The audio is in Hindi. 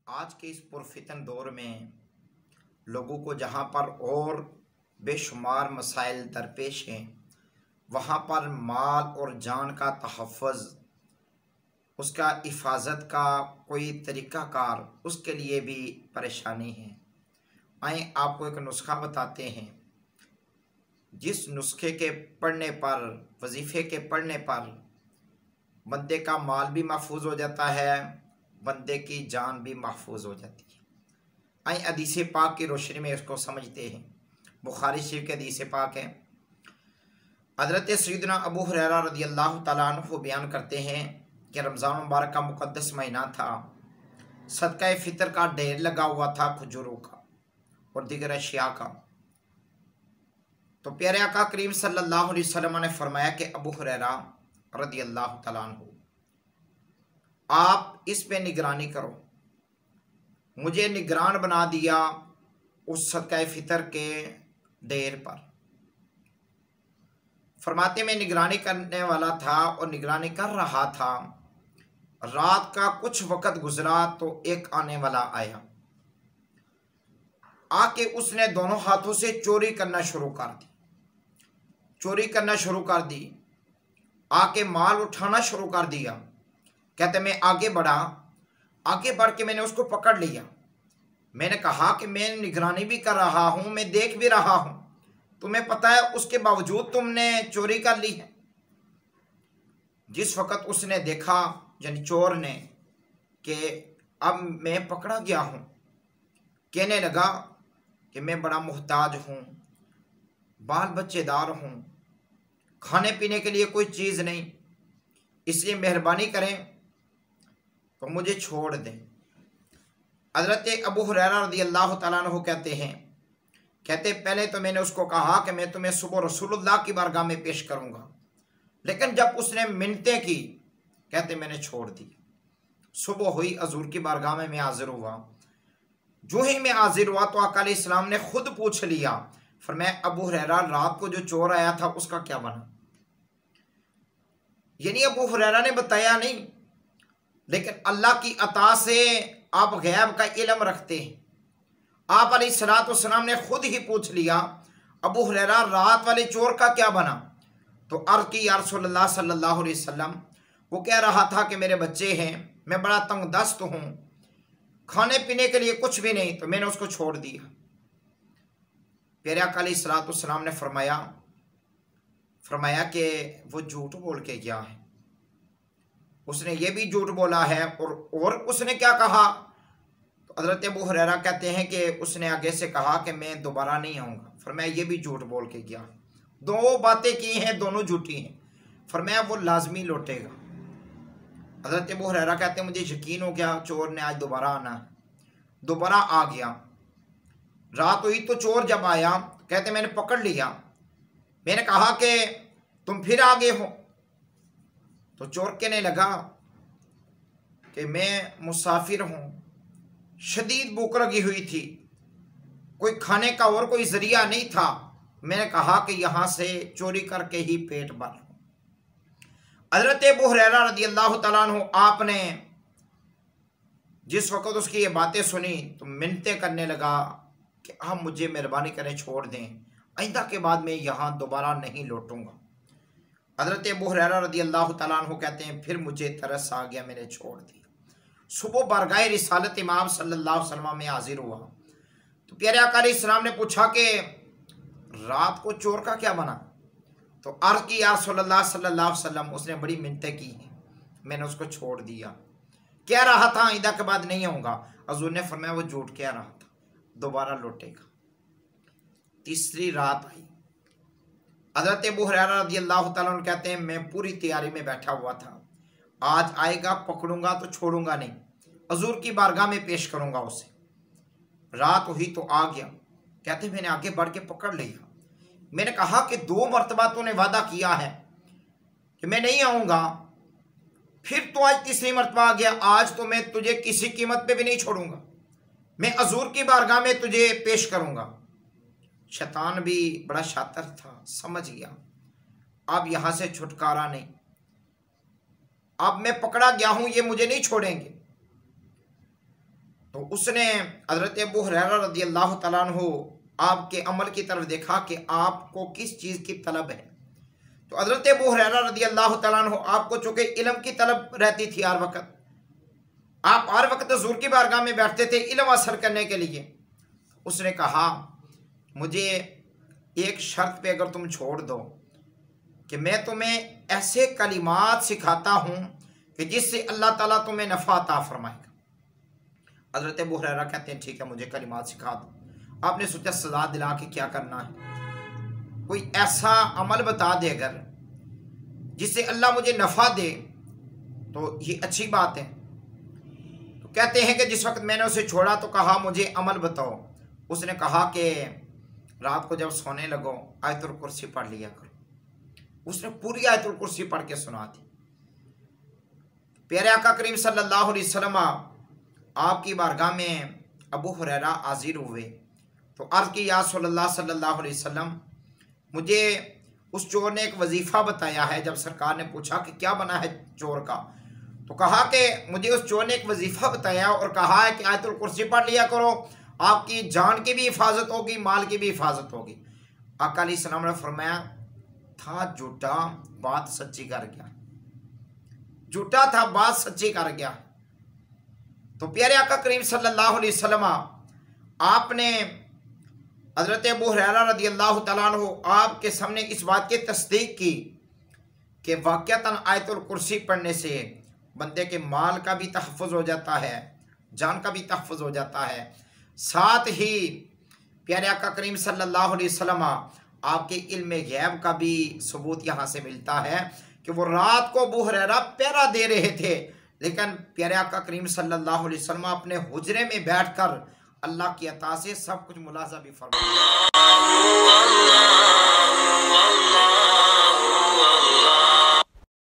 आज के इस पुरफितन दौर में लोगों को जहाँ पर और बेशुमार मसाइल दरपेश हैं, वहाँ पर माल और जान का तहफ़्फ़ुज़, उसका हिफाजत का कोई तरीक़ाकार, उसके लिए भी परेशानी है। आइए आपको एक नुस्खा बताते हैं, जिस नुस्खे के पढ़ने पर, वजीफ़े के पढ़ने पर बंदे का माल भी महफूज हो जाता है, बंदे की जान भी महफूज हो जाती है। आइए हदीस पाक की रोशनी में इसको समझते हैं। बुखारी शरीफ के हदीस पाक है। हज़रत सैयदना अबू हुरैरा रज़ियल्लाहु तआला अन्हु बयान करते हैं कि रमज़ान मुबारक का मुक़द्दस महीना था। सदका फ़ितर का ढेर लगा हुआ था, खजूरों का और दीगर अशिया का। तो प्यारे आका करीम सल्लल्लाहु अलैहि वसल्लम ने फरमाया कि अबू हुरैरा रज़ियल्लाहु तआला अन्हु, आप इस पे निगरानी करो। मुझे निगरान बना दिया उस सदका फ़ितर के ढेर पर। फरमाते में निगरानी करने वाला था और निगरानी कर रहा था। रात का कुछ वक़्त गुजरा तो एक आने वाला आया, आके उसने दोनों हाथों से चोरी करना शुरू कर दी। चोरी करना शुरू कर दी, आके माल उठाना शुरू कर दिया। कहते मैं आगे बढ़ा, आगे बढ़ के मैंने उसको पकड़ लिया। मैंने कहा कि मैं निगरानी भी कर रहा हूँ, मैं देख भी रहा हूँ, तुम्हें पता है उसके बावजूद तुमने चोरी कर ली है। जिस वक़्त उसने देखा, यानी चोर ने, कि अब मैं पकड़ा गया हूँ, कहने लगा कि मैं बड़ा मोहताज हूँ, बाल बच्चेदार हूँ, खाने पीने के लिए कोई चीज़ नहीं, इसलिए मेहरबानी करें तो मुझे छोड़ दें। हज़रत अबू हुरैरा रज़ियल्लाहु तआला अन्हु कहते पहले तो मैंने उसको कहा कि मैं तुम्हें सुबह रसूलुल्लाह की बारगाह में पेश करूँगा, लेकिन जब उसने मिन्नतें की, कहते मैंने छोड़ दी। सुबह हुई, हजूर की बारगाह में मैं हाजिर हुआ। जो ही मैं हाजिर हुआ तो आका अलैहिस्सलाम ने खुद पूछ लिया, फरमाया अबू हुरैरा रात को जो चोर आया था उसका क्या बना? यानी अबू हुरैरा ने बताया नहीं, लेकिन अल्लाह की अता से आप गैब का इल्म रखते हैं। आप अलैहिस्सलाम ने खुद ही पूछ लिया, अबू हुरैरा रात वाले चोर का क्या बना? तो अर्ज़ की या रसूलल्लाह सल्लल्लाहु अलैहि वसल्लम, वो कह रहा था कि मेरे बच्चे हैं, मैं बड़ा तंग दस्त हूँ, खाने पीने के लिए कुछ भी नहीं, तो मैंने उसको छोड़ दिया। प्यारे आका अलैहिस्सलाम ने फरमाया कि वो झूठ बोल के गया है, उसने ये भी झूठ बोला है। और उसने क्या कहा? तो हज़रत अबू हुरैरा कहते हैं कि उसने आगे से कहा कि मैं दोबारा नहीं आऊँगा। फरमाया ये भी झूठ बोल के गया। दो बातें की हैं, दोनों झूठी हैं। फरमाया वो लाजमी लौटेगा। हज़रत अबू हुरैरा कहते हैं मुझे यकीन हो गया चोर ने आज दोबारा आना है। दोबारा आ गया। रात हुई तो चोर जब आया, कहते मैंने पकड़ लिया, मैंने कहा कि तुम फिर आ गए हो। तो चोर कहने लगा कि मैं मुसाफिर हूँ, शदीद भूख लगी हुई थी, कोई खाने का और कोई जरिया नहीं था, मैंने कहा कि यहाँ से चोरी करके ही पेट भर लूँ। हज़रत अबू हुरैरा रज़ियल्लाहु तआला अन्हु, आपने जिस वक़्त उसकी ये बातें सुनी तो मिन्नतें करने लगा कि आप मुझे मेहरबानी करें, छोड़ दें, आइंदा के बाद मैं यहाँ दोबारा नहीं लौटूंगा। हज़रत अबू हुरैरा रज़ियल्लाहु तआला अन्हु कहते हैं फिर मुझे तरस आ गया, मैंने छोड़ दिया। सुबह बारगाह रिसालत इमाम सल्लल्लाहु अलैहि वसल्लम में हाजिर हुआ तो प्यारे आका अलैहिस्सलाम ने पूछा कि रात को चोर का क्या बना? तो अर्ज़ की या रसूलल्लाह सल्लल्लाहु अलैहि वसल्लम, उसने बड़ी मिन्नतें की हैं, मैंने उसको छोड़ दिया, कह रहा था आइंदा के बाद नहीं आऊँगा। हज़ूर ने फरमाया वो झूठ कह रहा था, दोबारा लौटेगा। तीसरी रात आई। हज़रत अबू हुरैरा रज़ियल्लाहु तआला अन्हु कहते हैं मैं पूरी तैयारी में बैठा हुआ था, आज आएगा, पकड़ूंगा तो छोड़ूंगा नहीं, हजूर की बारगाह में पेश करूंगा उसे। रात हुई तो आ गया। कहते मैंने आगे बढ़ के पकड़ लिया, मैंने कहा कि 2 मरतबा तूने वादा किया है कि मैं नहीं आऊँगा, फिर तो आज तीसरी मरतबा आ गया, आज तो मैं तुझे किसी कीमत पे भी नहीं छोड़ूंगा, मैं हजूर की बारगाह में तुझे पेश करूंगा। शैतान भी बड़ा शातिर था, समझ गया। अब यहां से छुटकारा नहीं, अब मैं पकड़ा गया हूं, ये मुझे नहीं छोड़ेंगे। तो उसने हजरत अबू हुरैरा रज़ी अल्लाह तआला अन्हु आपके अमल की तरफ देखा कि आपको किस चीज़ की तलब है। तो हजरत अबू हुरैरा रज़ी अल्लाह तआला अन्हु आपको चूँकि इल्म की तलब रहती थी हर वक्त, आप हर वक्त हुज़ूर की बारगाह में बैठते थे इल्म हासिल करने के लिए। उसने कहा मुझे एक शर्त पे अगर तुम छोड़ दो कि मैं तुम्हें ऐसे कलिमात सिखाता हूँ कि जिससे अल्लाह ताला तुम्हें नफ़ा अता फरमाएगा। हज़रत अबू हुरैरा कहते हैं ठीक है, मुझे कलिमात सिखा दो। आपने सोचा सजा दिला के क्या करना है, कोई ऐसा अमल बता दे अगर जिससे अल्लाह मुझे नफ़ा दे तो ये अच्छी बात है। तो कहते हैं कि जिस वक्त मैंने उसे छोड़ा तो कहा मुझे अमल बताओ। उसने कहा कि रात को जब सोने लगो आयतुल कुर्सी पढ़ लिया करो। उसने पूरी आयतुल कुर्सी पढ़ के सुना दी। प्यारे आका करीम सल्लल्लाहु अलैहि वसल्लम आपकी बारगाह में अबू हुरैरा हाजिर हुए तो अर्ज़ की या सल्लल्लाहु अलैहि वसल्लम, मुझे उस चोर ने एक वजीफ़ा बताया है। जब सरकार ने पूछा कि क्या बना है चोर का, तो कहा कि मुझे उस चोर ने एक वजीफ़ा बताया और कहा है कि आयतुल कुर्सी पढ़ लिया करो, आपकी जान की भी हिफाजत होगी, माल की भी हिफाजत होगी। आका अलैहिस्सलाम ने फरमाया था झूठा, बात सच्ची कर गया, झूठा था, बात सच्ची कर गया। तो प्यारे आका करीम सल्लल्लाहु अलैहि वसल्लम आपने हज़रत अबू हुरैरा रज़ी अल्लाह तआला अन्हु आपके सामने इस बात की तस्दीक की कि वाक़अतन आयतुल कुर्सी पढ़ने से बंदे के माल का भी तहफ़्फ़ुज़ हो जाता है, जान का भी तहफ़्फ़ुज़ हो जाता है। साथ ही प्यारे आका करीम सल्लल्लाहु अलैहि वसल्लम आपके इल्म गैब का भी सबूत यहाँ से मिलता है कि वो रात को अबू हुरैरा पहरा दे रहे थे, लेकिन प्यारे आका करीम सल्लल्लाहु अलैहि वसल्लम अपने हुजरे में बैठकर अल्लाह की अता से सब कुछ मुलाज़ा भी फरमा।